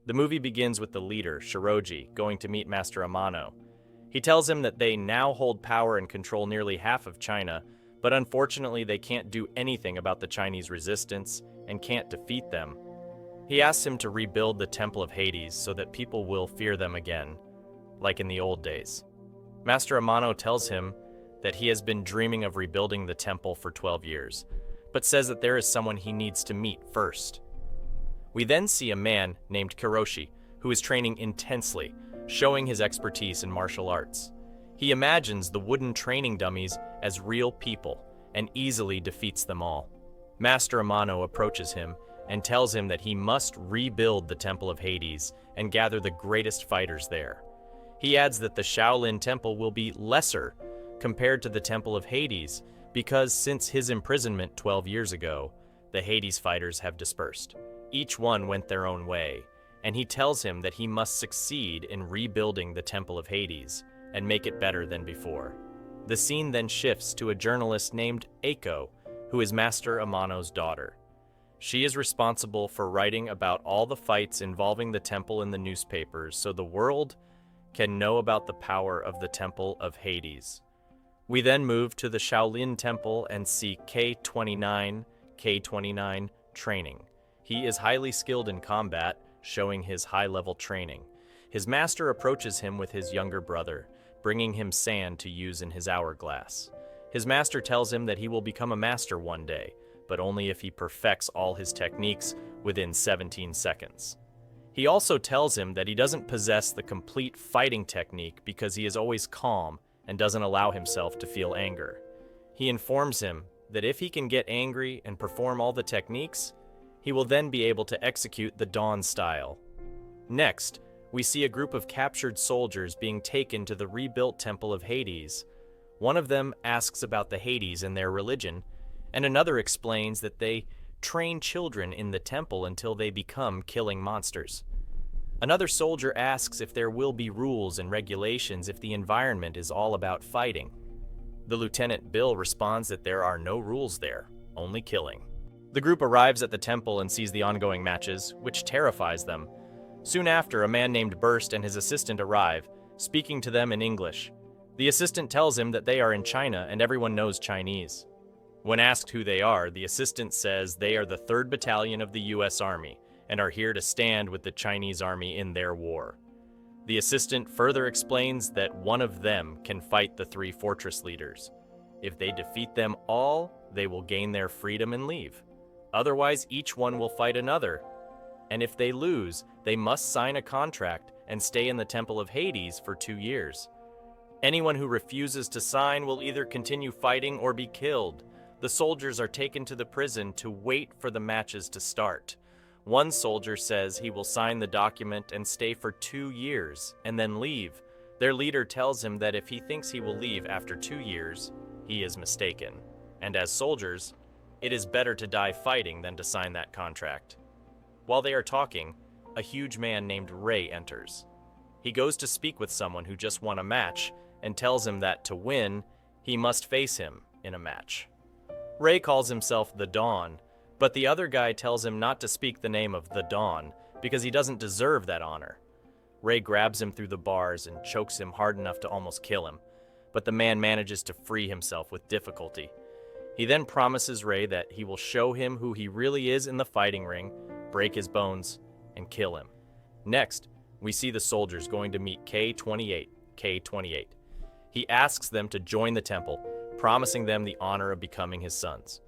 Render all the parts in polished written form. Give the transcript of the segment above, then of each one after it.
The movie begins with the leader, Shiroji, going to meet Master Amano. He tells him that they now hold power and control nearly half of China, but unfortunately they can't do anything about the Chinese resistance and can't defeat them. He asks him to rebuild the Temple of Hades so that people will fear them again, like in the old days. Master Amano tells him that he has been dreaming of rebuilding the temple for 12 years, but says that there is someone he needs to meet first. We then see a man named Kiroshi, who is training intensely, showing his expertise in martial arts. He imagines the wooden training dummies as real people and easily defeats them all. Master Amano approaches him and tells him that he must rebuild the Temple of Hades and gather the greatest fighters there. He adds that the Shaolin Temple will be lesser compared to the Temple of Hades because since his imprisonment 12 years ago, the Hades fighters have dispersed. Each one went their own way, and he tells him that he must succeed in rebuilding the Temple of Hades and make it better than before. The scene then shifts to a journalist named Eiko, who is Master Amano's daughter. She is responsible for writing about all the fights involving the temple in the newspapers so the world can know about the power of the Temple of Hades. We then move to the Shaolin Temple and see K-29 training. He is highly skilled in combat, showing his high-level training. His master approaches him with his younger brother, bringing him sand to use in his hourglass. His master tells him that he will become a master one day, but only if he perfects all his techniques within 17 seconds. He also tells him that he doesn't possess the complete fighting technique because he is always calm and doesn't allow himself to feel anger. He informs him that if he can get angry and perform all the techniques, he will then be able to execute the Dawn style. Next, we see a group of captured soldiers being taken to the rebuilt Temple of Hades. One of them asks about the Hades and their religion, and another explains that they train children in the temple until they become killing monsters. Another soldier asks if there will be rules and regulations if the environment is all about fighting. The Lieutenant Bill responds that there are no rules there, only killing. The group arrives at the temple and sees the ongoing matches, which terrifies them. Soon after, a man named Burst and his assistant arrive, speaking to them in English. The assistant tells him that they are in China and everyone knows Chinese. When asked who they are, the assistant says they are the 3rd Battalion of the U.S. Army and are here to stand with the Chinese Army in their war. The assistant further explains that one of them can fight the 3 fortress leaders. If they defeat them all, they will gain their freedom and leave. Otherwise, each one will fight another. And if they lose, they must sign a contract and stay in the Temple of Hades for 2 years. Anyone who refuses to sign will either continue fighting or be killed. The soldiers are taken to the prison to wait for the matches to start. One soldier says he will sign the document and stay for 2 years and then leave. Their leader tells him that if he thinks he will leave after 2 years, he is mistaken. And as soldiers, it is better to die fighting than to sign that contract. While they are talking, a huge man named Ray enters. He goes to speak with someone who just won a match and tells him that to win, he must face him in a match. Ray calls himself the Dawn, but the other guy tells him not to speak the name of the Dawn because he doesn't deserve that honor. Ray grabs him through the bars and chokes him hard enough to almost kill him, but the man manages to free himself with difficulty. He then promises Ray that he will show him who he really is in the fighting ring, break his bones, and kill him. Next, we see the soldiers going to meet K-28. He asks them to join the temple, promising them the honor of becoming his sons.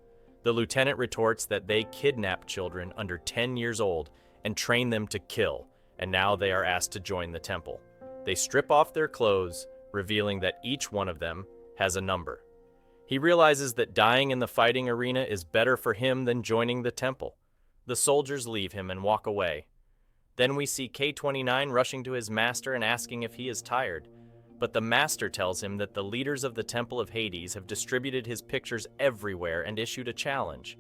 The lieutenant retorts that they kidnap children under 10 years old and train them to kill, and now they are asked to join the temple. They strip off their clothes, revealing that each one of them has a number. He realizes that dying in the fighting arena is better for him than joining the temple. The soldiers leave him and walk away. Then we see K-29 rushing to his master and asking if he is tired. But the master tells him that the leaders of the Temple of Hades have distributed his pictures everywhere and issued a challenge.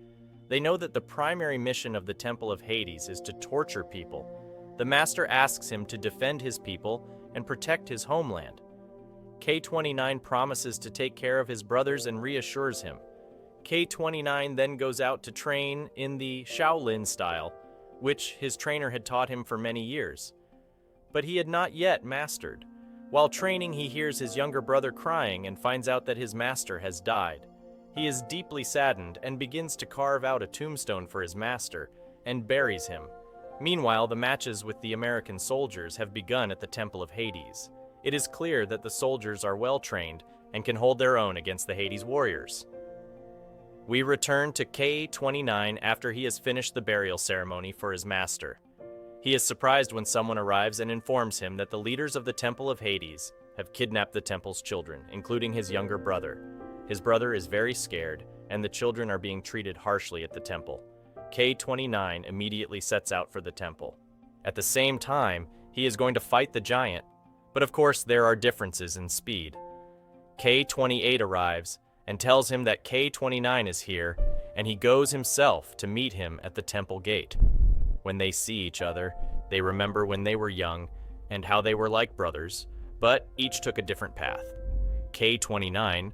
They know that the primary mission of the Temple of Hades is to torture people. The master asks him to defend his people and protect his homeland. K-29 promises to take care of his brothers and reassures him. K-29 then goes out to train in the Shaolin style, which his trainer had taught him for many years. But he had not yet mastered. While training, he hears his younger brother crying and finds out that his master has died. He is deeply saddened and begins to carve out a tombstone for his master and buries him. Meanwhile, the matches with the American soldiers have begun at the Temple of Hades. It is clear that the soldiers are well trained and can hold their own against the Hades warriors. We return to K-29 after he has finished the burial ceremony for his master. He is surprised when someone arrives and informs him that the leaders of the Temple of Hades have kidnapped the temple's children, including his younger brother. His brother is very scared, and the children are being treated harshly at the temple. K-29 immediately sets out for the temple. At the same time, he is going to fight the giant, but of course there are differences in speed. K-28 arrives and tells him that K-29 is here, and he goes himself to meet him at the temple gate. When they see each other, they remember when they were young and how they were like brothers, but each took a different path. K-29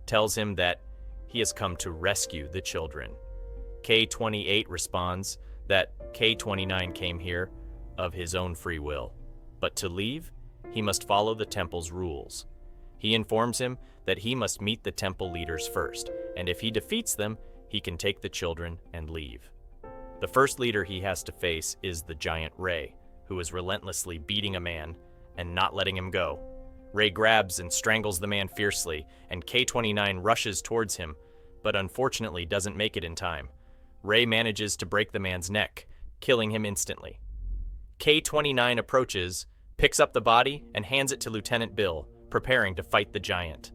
tells him that he has come to rescue the children. K-28 responds that K-29 came here of his own free will, but to leave, he must follow the temple's rules. He informs him that he must meet the temple leaders first, and if he defeats them, he can take the children and leave. The first leader he has to face is the giant Ray, who is relentlessly beating a man and not letting him go. Ray grabs and strangles the man fiercely, and K-29 rushes towards him, but unfortunately doesn't make it in time. Ray manages to break the man's neck, killing him instantly. K-29 approaches, picks up the body, and hands it to Lieutenant Bill, preparing to fight the giant.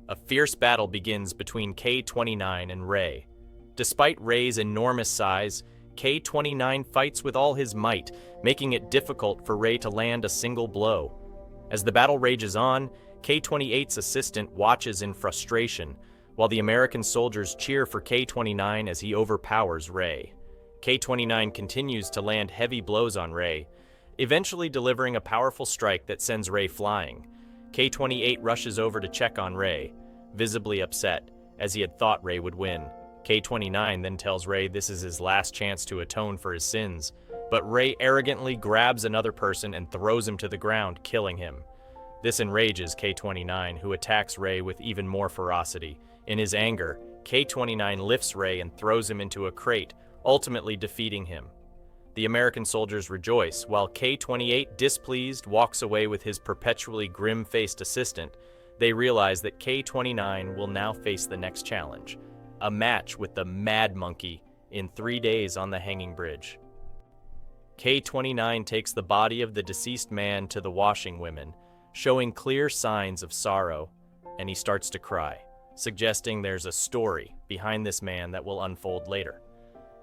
A fierce battle begins between K-29 and Ray. Despite Ray's enormous size, K-29 fights with all his might, making it difficult for Ray to land a single blow. As the battle rages on, K-28's assistant watches in frustration, while the American soldiers cheer for K-29 as he overpowers Ray. K-29 continues to land heavy blows on Ray, eventually delivering a powerful strike that sends Ray flying. K-28 rushes over to check on Ray, visibly upset, as he had thought Ray would win. K-29 then tells Ray this is his last chance to atone for his sins, but Ray arrogantly grabs another person and throws him to the ground, killing him. This enrages K-29, who attacks Ray with even more ferocity. In his anger, K-29 lifts Ray and throws him into a crate, ultimately defeating him. The American soldiers rejoice, while K-28, displeased, walks away with his perpetually grim-faced assistant. They realize that K-29 will now face the next challenge, a match with the Mad Monkey in 3 days on the hanging bridge. K-29 takes the body of the deceased man to the washing women, showing clear signs of sorrow, and he starts to cry, suggesting there's a story behind this man that will unfold later.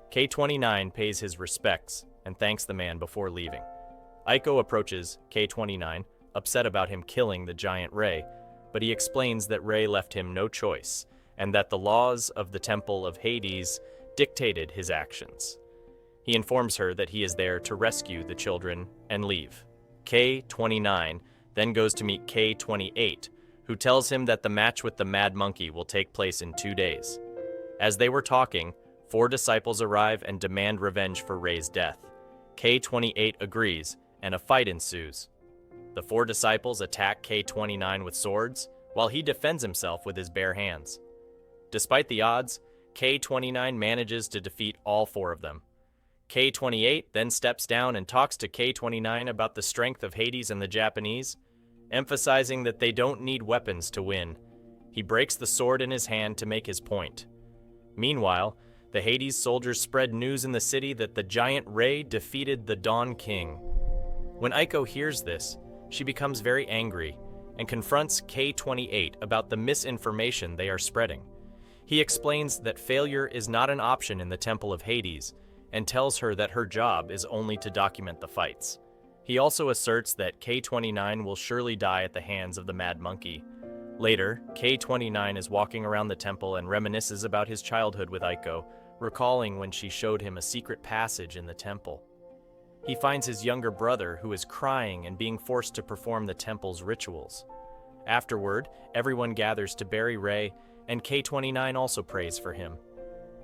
K-29 pays his respects and thanks the man before leaving. Aiko approaches K-29, upset about him killing the giant Ray, but he explains that Ray left him no choice, and that the laws of the Temple of Hades dictated his actions. He informs her that he is there to rescue the children and leave. K-29 then goes to meet K-28, who tells him that the match with the Mad Monkey will take place in 2 days. As they were talking, 4 disciples arrive and demand revenge for Ray's death. K-28 agrees, and a fight ensues. The 4 disciples attack K-29 with swords, while he defends himself with his bare hands. Despite the odds, K-29 manages to defeat all 4 of them. K-28 then steps down and talks to K-29 about the strength of Hades and the Japanese, emphasizing that they don't need weapons to win. He breaks the sword in his hand to make his point. Meanwhile, the Hades soldiers spread news in the city that the giant Ray defeated the Dawn King. When Aiko hears this, she becomes very angry and confronts K-28 about the misinformation they are spreading. He explains that failure is not an option in the Temple of Hades, and tells her that her job is only to document the fights. He also asserts that K-29 will surely die at the hands of the Mad Monkey. Later, K-29 is walking around the temple and reminisces about his childhood with Aiko, recalling when she showed him a secret passage in the temple. He finds his younger brother, who is crying and being forced to perform the temple's rituals. Afterward, everyone gathers to bury Ray, and K-29 also prays for him.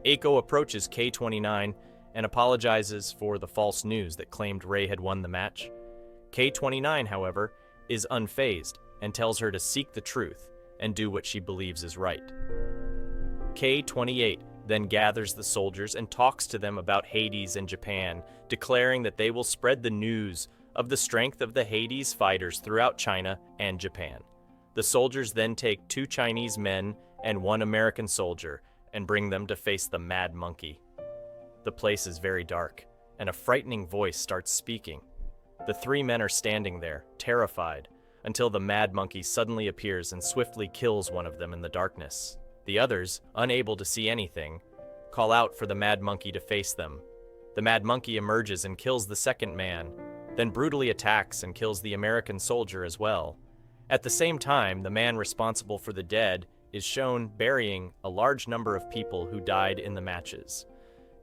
Aiko approaches K-29 and apologizes for the false news that claimed Ray had won the match. K-29, however, is unfazed and tells her to seek the truth and do what she believes is right. K-28 then gathers the soldiers and talks to them about Hades and Japan, declaring that they will spread the news of the strength of the Hades fighters throughout China and Japan. The soldiers then take 2 Chinese men and 1 American soldier and bring them to face the Mad Monkey. The place is very dark, and a frightening voice starts speaking. The 3 men are standing there, terrified, until the Mad Monkey suddenly appears and swiftly kills one of them in the darkness. The others, unable to see anything, call out for the Mad Monkey to face them. The Mad Monkey emerges and kills the second man, then brutally attacks and kills the American soldier as well. At the same time, the man responsible for the dead is shown burying a large number of people who died in the matches.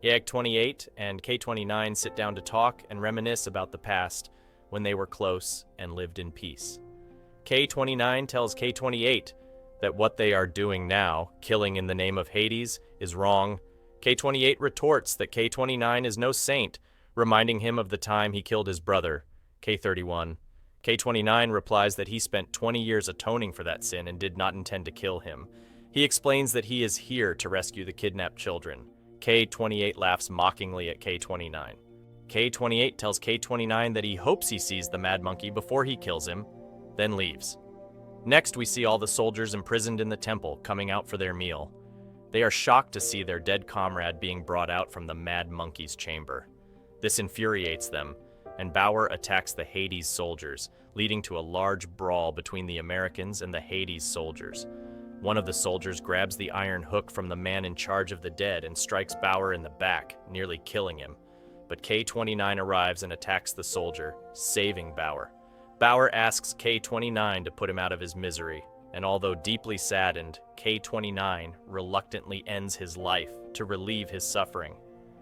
YAG-28 and K-29 sit down to talk and reminisce about the past when they were close and lived in peace. K-29 tells K-28 that what they are doing now, killing in the name of Hades, is wrong. K-28 retorts that K-29 is no saint, reminding him of the time he killed his brother, K-31. K-29 replies that he spent 20 years atoning for that sin and did not intend to kill him. He explains that he is here to rescue the kidnapped children. K-28 laughs mockingly at K-29. K-28 tells K-29 that he hopes he sees the Mad Monkey before he kills him, then leaves. Next, we see all the soldiers imprisoned in the temple coming out for their meal. They are shocked to see their dead comrade being brought out from the Mad Monkey's chamber. This infuriates them, and Bauer attacks the Hades soldiers, leading to a large brawl between the Americans and the Hades soldiers. One of the soldiers grabs the iron hook from the man in charge of the dead and strikes Bauer in the back, nearly killing him. But K-29 arrives and attacks the soldier, saving Bauer. Bauer asks K-29 to put him out of his misery, and although deeply saddened, K-29 reluctantly ends his life to relieve his suffering.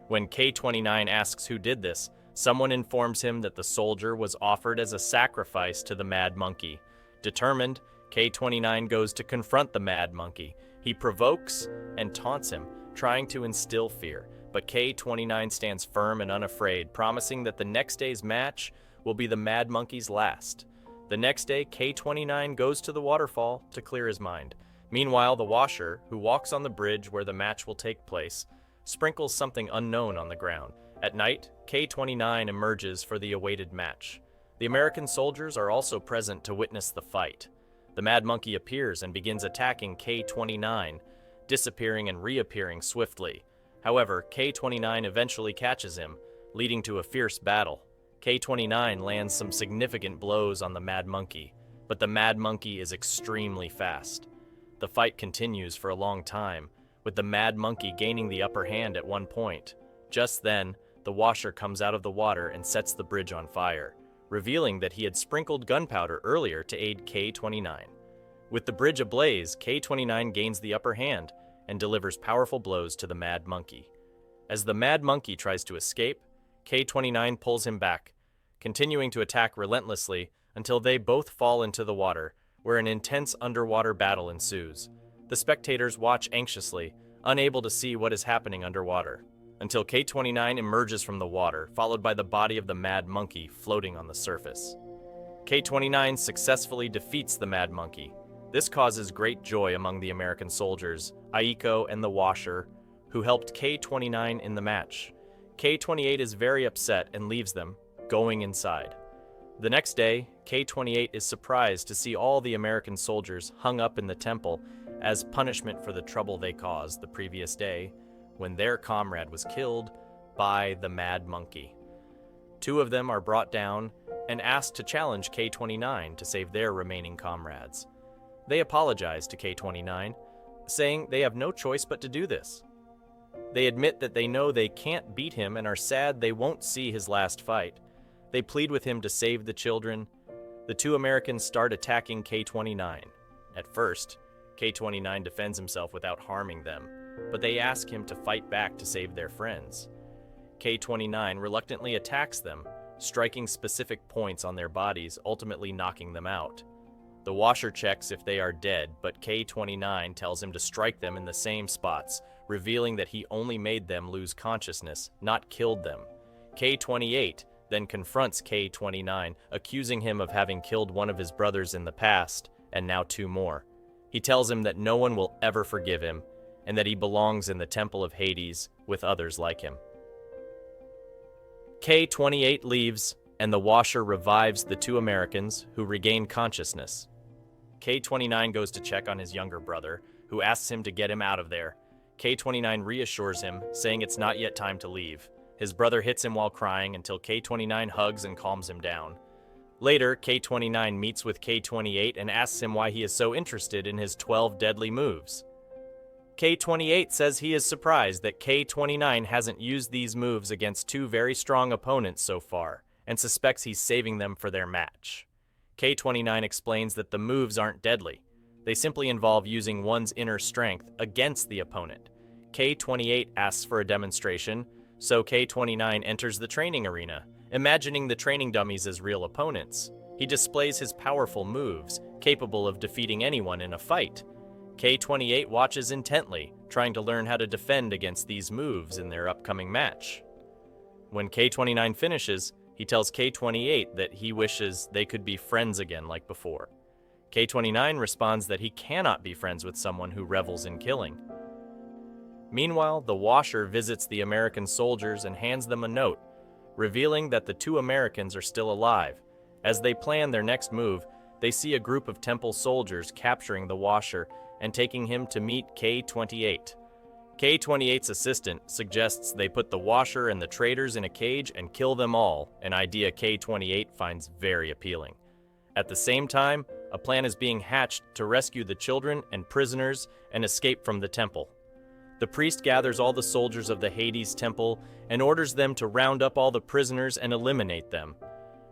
When K-29 asks who did this, someone informs him that the soldier was offered as a sacrifice to the Mad Monkey. Determined, K-29 goes to confront the Mad Monkey. He provokes and taunts him, trying to instill fear, but K-29 stands firm and unafraid, promising that the next day's match will be the Mad Monkey's last. The next day, K-29 goes to the waterfall to clear his mind. Meanwhile, the Washer, who walks on the bridge where the match will take place, sprinkles something unknown on the ground. At night, K-29 emerges for the awaited match. The American soldiers are also present to witness the fight. The Mad Monkey appears and begins attacking K-29, disappearing and reappearing swiftly. However, K-29 eventually catches him, leading to a fierce battle. K-29 lands some significant blows on the Mad Monkey, but the Mad Monkey is extremely fast. The fight continues for a long time, with the Mad Monkey gaining the upper hand at one point. Just then, the Washer comes out of the water and sets the bridge on fire, revealing that he had sprinkled gunpowder earlier to aid K-29. With the bridge ablaze, K-29 gains the upper hand and delivers powerful blows to the Mad Monkey. As the Mad Monkey tries to escape, K-29 pulls him back, continuing to attack relentlessly until they both fall into the water, where an intense underwater battle ensues. The spectators watch anxiously, unable to see what is happening underwater, until K-29 emerges from the water, followed by the body of the Mad Monkey floating on the surface. K-29 successfully defeats the Mad Monkey. This causes great joy among the American soldiers, Aiko and the Washer, who helped K-29 in the match. K-28 is very upset and leaves them, going inside. The next day, K-28 is surprised to see all the American soldiers hung up in the temple as punishment for the trouble they caused the previous day when their comrade was killed by the Mad Monkey. 2 of them are brought down and asked to challenge K-29 to save their remaining comrades. They apologize to K-29, saying they have no choice but to do this. They admit that they know they can't beat him and are sad they won't see his last fight. They plead with him to save the children. The 2 Americans start attacking K-29. At first, K-29 defends himself without harming them, but they ask him to fight back to save their friends. K-29 reluctantly attacks them, striking specific points on their bodies, ultimately knocking them out. The Washer checks if they are dead, but K-29 tells him to strike them in the same spots, revealing that he only made them lose consciousness, not killed them. K-28 then confronts K-29, accusing him of having killed one of his brothers in the past, and now two more. He tells him that no one will ever forgive him, and that he belongs in the Temple of Hades with others like him. K-28 leaves, and the Washer revives the two Americans, who regain consciousness. K-29 goes to check on his younger brother, who asks him to get him out of there. K-29 reassures him, saying it's not yet time to leave. His brother hits him while crying until K-29 hugs and calms him down. Later, K-29 meets with K-28 and asks him why he is so interested in his 12 deadly moves. K-28 says he is surprised that K-29 hasn't used these moves against two very strong opponents so far, and suspects he's saving them for their match. K-29 explains that the moves aren't deadly. They simply involve using one's inner strength against the opponent. K-28 asks for a demonstration, so K-29 enters the training arena, imagining the training dummies as real opponents. He displays his powerful moves, capable of defeating anyone in a fight. K-28 watches intently, trying to learn how to defend against these moves in their upcoming match. When K-29 finishes, he tells K-28 that he wishes they could be friends again like before. K-29 responds that he cannot be friends with someone who revels in killing. Meanwhile, the Washer visits the American soldiers and hands them a note, revealing that the two Americans are still alive. As they plan their next move, they see a group of Temple soldiers capturing the Washer and taking him to meet K-28. K-28's assistant suggests they put the Washer and the traitors in a cage and kill them all, an idea K-28 finds very appealing. At the same time, a plan is being hatched to rescue the children and prisoners and escape from the temple. The priest gathers all the soldiers of the Hades temple and orders them to round up all the prisoners and eliminate them.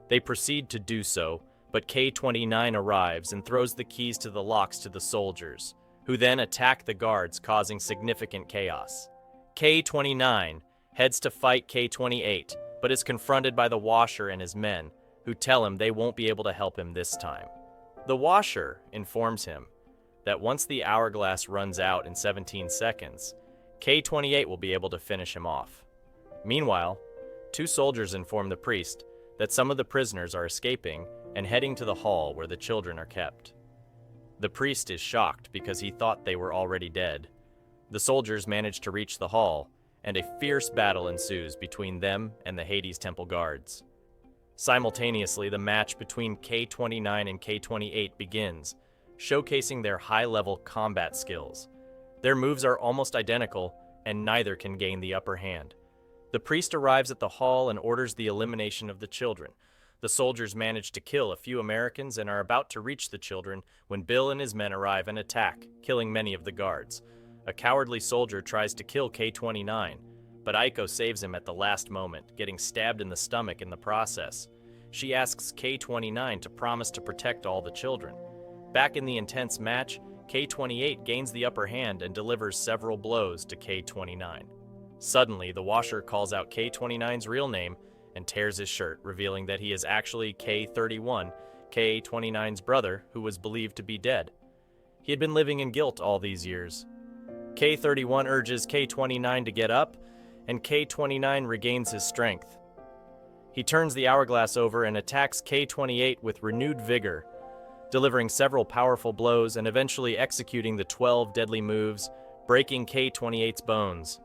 They proceed to do so, but K-29 arrives and throws the keys to the locks to the soldiers, who then attack the guards, causing significant chaos. K-29 heads to fight K-28, but is confronted by the Washer and his men, who tell him they won't be able to help him this time. The Washer informs him that once the hourglass runs out in 17 seconds, K-28 will be able to finish him off. Meanwhile, two soldiers inform the priest that some of the prisoners are escaping and heading to the hall where the children are kept. The priest is shocked because he thought they were already dead. The soldiers manage to reach the hall, and a fierce battle ensues between them and the Hades Temple guards. Simultaneously, the match between K-29 and K-28 begins, showcasing their high-level combat skills. Their moves are almost identical, and neither can gain the upper hand. The priest arrives at the hall and orders the elimination of the children. The soldiers manage to kill a few Americans and are about to reach the children when Bill and his men arrive and attack, killing many of the guards. A cowardly soldier tries to kill K-29, but Aiko saves him at the last moment, getting stabbed in the stomach in the process. She asks K-29 to promise to protect all the children. Back in the intense match, K-28 gains the upper hand and delivers several blows to K-29. Suddenly, the Washer calls out K-29's real name and tears his shirt, revealing that he is actually K-31, K-29's brother, who was believed to be dead. He had been living in guilt all these years. K-31 urges K-29 to get up, and K-29 regains his strength. He turns the hourglass over and attacks K-28 with renewed vigor, delivering several powerful blows and eventually executing the 12 deadly moves, breaking K-28's bones.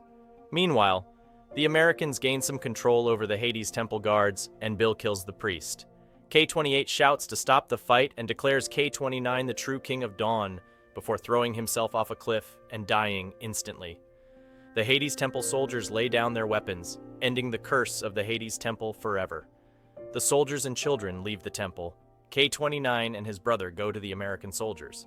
Meanwhile, the Americans gain some control over the Hades Temple guards, and Bill kills the priest. K-28 shouts to stop the fight and declares K-29 the true King of Dawn, before throwing himself off a cliff and dying instantly. The Hades Temple soldiers lay down their weapons, ending the curse of the Hades Temple forever. The soldiers and children leave the temple. K-29 and his brother go to the American soldiers.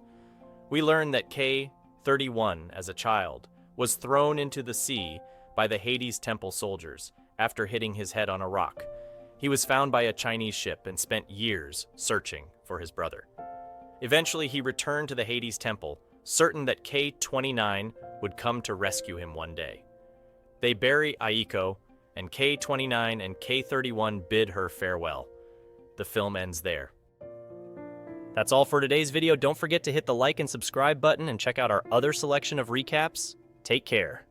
We learn that K-31, as a child, was thrown into the sea by the Hades Temple soldiers after hitting his head on a rock. He was found by a Chinese ship and spent years searching for his brother. Eventually, he returned to the Hades Temple, certain that K-29 would come to rescue him one day. They bury Aiko, and K-29 and K-31 bid her farewell. The film ends there. That's all for today's video. Don't forget to hit the like and subscribe button and check out our other selection of recaps. Take care.